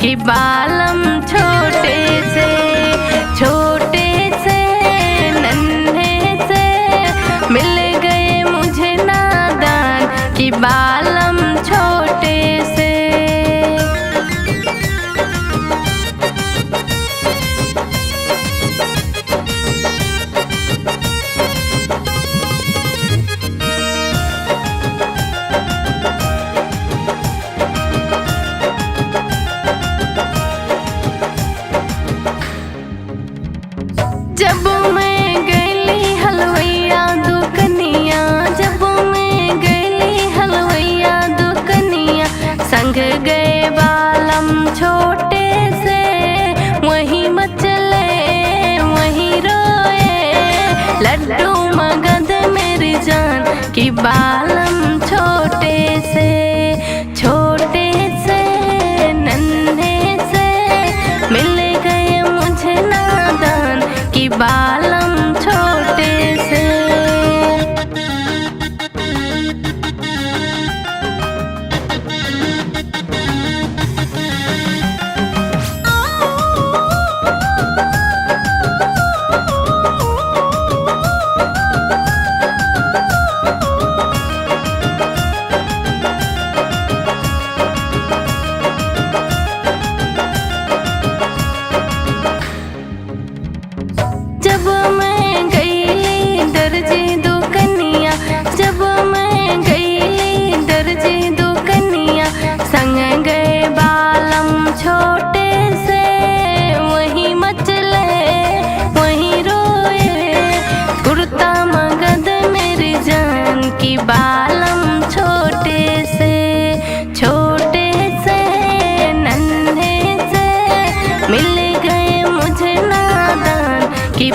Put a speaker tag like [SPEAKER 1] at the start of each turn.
[SPEAKER 1] कि बालम छोटे से नन्हे से मिल गए मुझे नादान कि बालम छोटे से। जब मैं गईली हलवैया दुकनिया, जब मैं गईली हलवैया दुकनिया, संग गए बालम छोटे से। वहीं मचले वहीं रोए लड्डू मगध मेरी जान कि बालम छोटे से नन्हे से मिल गए मुझे नादान कि बालम छोटे से। जब मैं गईली दर्जी दुकनिया, जब मैं गईली दर्जी दुकनिया, संग गए बालम छोटे से। वहीं मचले वहीं रोए कुर्ता मगध मेरी जान की बालम छोटे से नन्हे से मिल गए मुझे नादान कि